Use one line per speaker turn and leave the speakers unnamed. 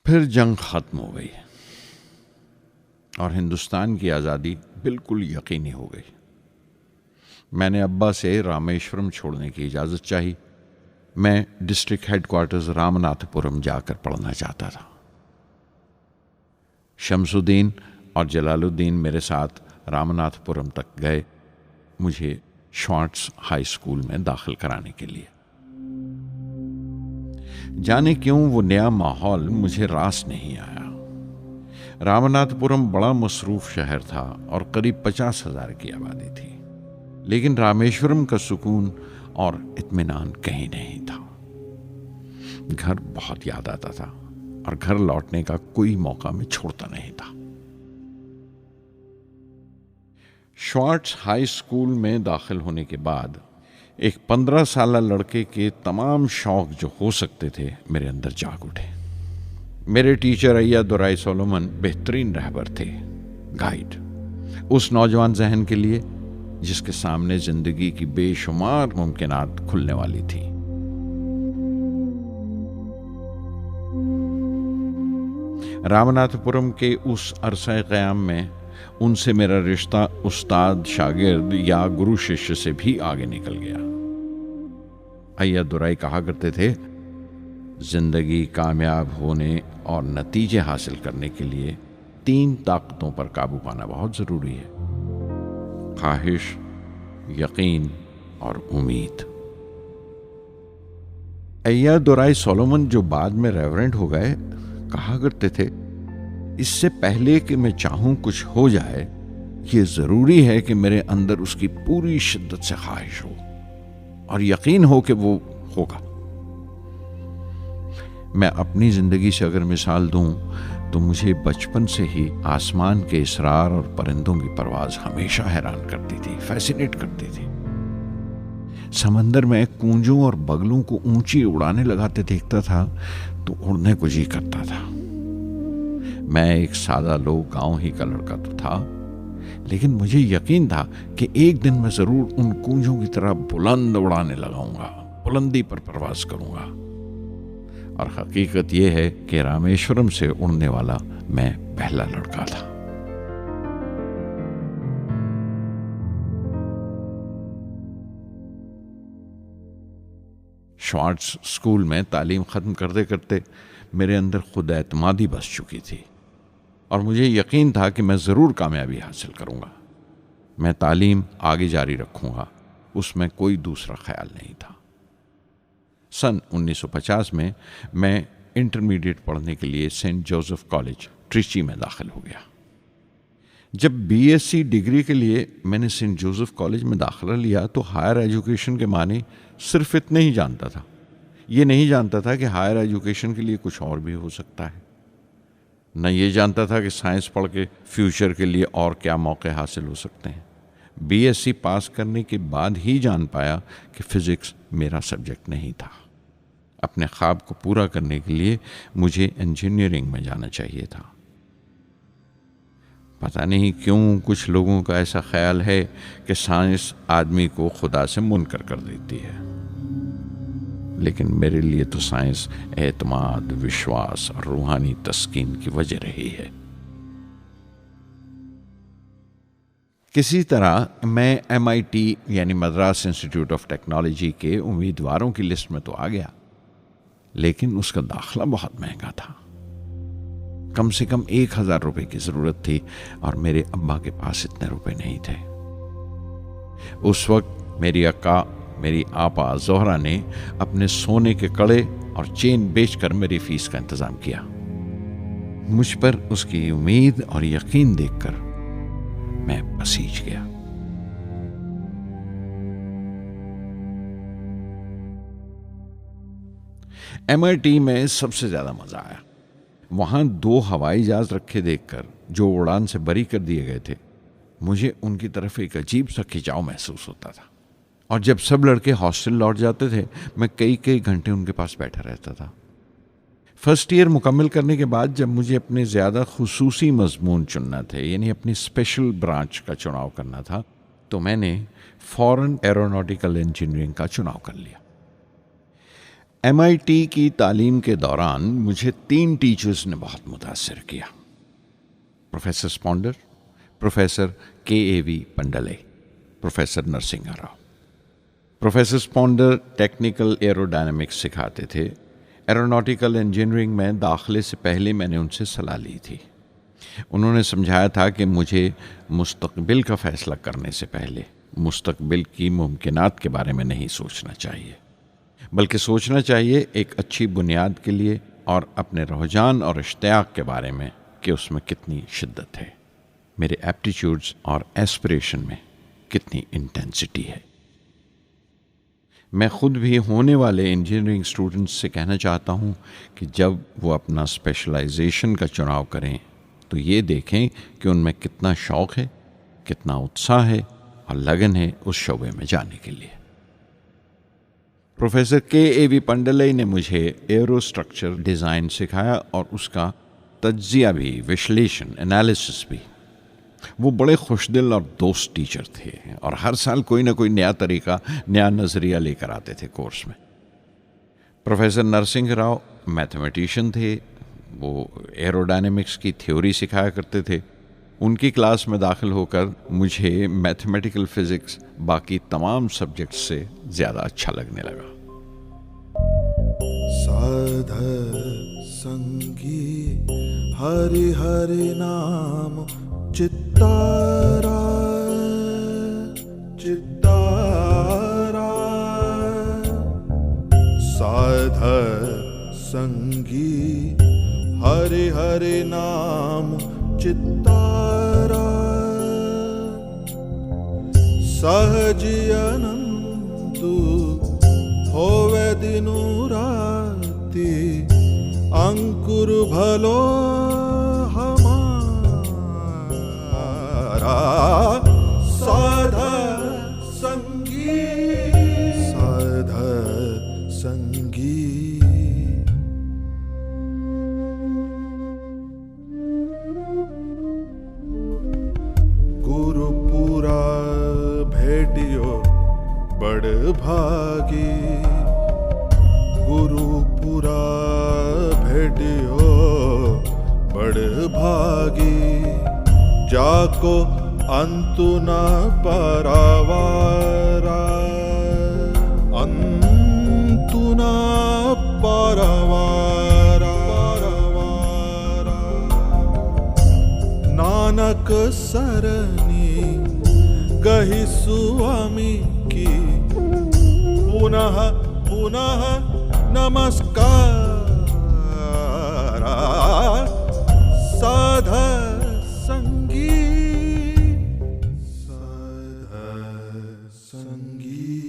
फिर जंग ख़त्म हो गई और हिंदुस्तान की आज़ादी बिल्कुल यकीनी हो गई। मैंने अब्बा से रामेश्वरम छोड़ने की इजाज़त चाही। मैं डिस्ट्रिक्ट हेडक्वार्टर्स रामनाथपुरम जाकर पढ़ना चाहता था। शमसुद्दीन और जलालुद्दीन मेरे साथ रामनाथपुरम तक गए मुझे श्वार्ट्ज हाई स्कूल में दाखिल कराने के लिए। जाने क्यों वो नया माहौल मुझे रास नहीं आया। रामनाथपुरम बड़ा मसरूफ शहर था और करीब 50,000 की आबादी थी, लेकिन रामेश्वरम का सुकून और इत्मीनान कहीं नहीं था। घर बहुत याद आता था और घर लौटने का कोई मौका मैं छोड़ता नहीं था। श्वार्ट्ज हाई स्कूल में दाखिल होने के बाद एक 15 साल लड़के के तमाम शौक जो हो सकते थे मेरे अंदर जाग उठे। मेरे टीचर अय्यादुराई सोलोमन बेहतरीन रहबर थे, गाइड, उस नौजवान जहन के लिए जिसके सामने जिंदगी की बेशुमार मुमकिनात खुलने वाली थी। रामनाथपुरम के उस अरसा क़याम में उनसे मेरा रिश्ता उस्ताद शागिर्द या गुरु शिष्य से भी आगे निकल गया। अय्यादुराई कहा करते थे, जिंदगी कामयाब होने और नतीजे हासिल करने के लिए 3 ताकतों पर काबू पाना बहुत जरूरी है: ख्वाहिश, यकीन और उम्मीद। अय्यादुराई सोलोमन, जो बाद में रेवरेंड हो गए, कहा करते थे, इससे पहले कि मैं चाहूं कुछ हो जाए, ये जरूरी है कि मेरे अंदर उसकी पूरी शिद्दत से ख्वाहिश हो और यकीन हो कि वो होगा। मैं अपनी जिंदगी से अगर मिसाल दूं तो मुझे बचपन से ही आसमान के इसरार और परिंदों की परवाज हमेशा हैरान करती थी, फैसिनेट करती थी। समंदर में कूंजों और बगलों को ऊंची उड़ाने लगाते देखता था तो उड़ने को जी करता था। मैं एक सादा लोग गांव ही का लड़का तो था, लेकिन मुझे यकीन था कि एक दिन मैं जरूर उन कूंजों की तरह बुलंद उड़ाने लगाऊंगा, बुलंदी पर परवाज करूंगा। और हकीकत यह है कि रामेश्वरम से उड़ने वाला मैं पहला लड़का था। श्वार्ट्ज स्कूल में तालीम खत्म करते करते मेरे अंदर खुद एतमादी बस चुकी थी और मुझे यकीन था कि मैं जरूर कामयाबी हासिल करूंगा। मैं तालीम आगे जारी रखूंगा, उसमें कोई दूसरा ख्याल नहीं था। सन 1950 में मैं इंटरमीडिएट पढ़ने के लिए सेंट जोसेफ कॉलेज ट्रिची में दाखिल हो गया। जब बीएससी डिग्री के लिए मैंने सेंट जोसेफ कॉलेज में दाखिला लिया तो हायर एजुकेशन के माने सिर्फ इतने ही जानता था। ये नहीं जानता था कि हायर एजुकेशन के लिए कुछ और भी हो सकता है। न ये जानता था कि साइंस पढ़ के फ्यूचर के लिए और क्या मौके हासिल हो सकते हैं। बीएससी पास करने के बाद ही जान पाया कि फिजिक्स मेरा सब्जेक्ट नहीं था। अपने ख्वाब को पूरा करने के लिए मुझे इंजीनियरिंग में जाना चाहिए था। पता नहीं क्यों कुछ लोगों का ऐसा ख्याल है कि साइंस आदमी को खुदा से मुनकर कर देती है, लेकिन मेरे लिए तो साइंस एतमाद, विश्वास और रूहानी तस्कीन की वजह रही है। किसी तरह मैं MIT यानी मद्रास इंस्टीट्यूट ऑफ टेक्नोलॉजी के उम्मीदवारों की लिस्ट में तो आ गया, लेकिन उसका दाखला बहुत महंगा था। कम से कम 1,000 रुपए की जरूरत थी और मेरे अब्बा के पास इतने रुपए नहीं थे। उस वक्त मेरी अक्का, मेरी आपा जोहरा ने अपने सोने के कड़े और चेन बेचकर मेरी फीस का इंतजाम किया। मुझ पर उसकी उम्मीद और यकीन देखकर मैं पसीज गया। MIT में सबसे ज्यादा मजा आया। वहां 2 हवाई जहाज रखे देखकर जो उड़ान से बरी कर दिए गए थे, मुझे उनकी तरफ एक अजीब सा खिंचाव महसूस होता था। और जब सब लड़के हॉस्टल लौट जाते थे, मैं कई कई घंटे उनके पास बैठा रहता था। फर्स्ट ईयर मुकम्मल करने के बाद जब मुझे अपने ज़्यादा खुसूसी मजमून चुनना थे, यानी अपनी स्पेशल ब्रांच का चुनाव करना था, तो मैंने फॉरेन एरोनॉटिकल इंजीनियरिंग का चुनाव कर लिया। MIT की तालीम के दौरान मुझे 3 टीचर्स ने बहुत मुतासिर किया। Professor Sponder, professor KAV Pandley, professor Narasimha Rao. Professor Sponder technical aerodynamics सिखाते थे। एरोनॉटिकल इंजीनियरिंग में दाखिले से पहले मैंने उनसे सलाह ली थी। उन्होंने समझाया था कि मुझे मुस्तकबिल का फ़ैसला करने से पहले मुस्तकबिल की मुमकिनात के बारे में नहीं सोचना चाहिए, बल्कि सोचना चाहिए एक अच्छी बुनियाद के लिए और अपने रुझान और इश्तियाक के बारे में कि उसमें कितनी शिद्दत है, मेरे एप्टीट्यूड्स और एस्पिरेशन में कितनी इंटेंसिटी है। मैं खुद भी होने वाले इंजीनियरिंग स्टूडेंट्स से कहना चाहता हूँ कि जब वो अपना स्पेशलाइजेशन का चुनाव करें तो ये देखें कि उनमें कितना शौक़ है, कितना उत्साह है और लगन है उस शोबे में जाने के लिए। प्रोफेसर KAV पंडले ने मुझे एरोस्ट्रक्चर डिज़ाइन सिखाया और उसका तज्जिया भी, विश्लेषण, एनालिसिस भी। वो बड़े खुशदिल और दोस्त टीचर थे और हर साल कोई ना कोई नया तरीका, नया नज़रिया लेकर आते थे कोर्स में। प्रोफेसर नरसिंह राव मैथमेटिशियन थे। वो एरोडायनेमिक्स की थ्योरी सिखाया करते थे। उनकी क्लास में दाखिल होकर मुझे मैथमेटिकल फिज़िक्स बाकी तमाम सब्जेक्ट्स से ज़्यादा अच्छा लगने लगा।
साध संगी हरि हरि नाम चित्तारा चित्तारा, साध संगी हरि हरि नाम चित्तारा, सहज अनंतु होवे दिनु राति, अंकुर भलो हमारा, साध संगी साध संगी। गुरुपुरा भेटियो बड़ भागी, गुरुपुरा भेटियो बड़ भागी, जाको अंतु न परवारा, अंतु न परवारा, नानक सरनी कही स्वामी की, पुनः पुनः नमस्कार, साध संगी साध संगी।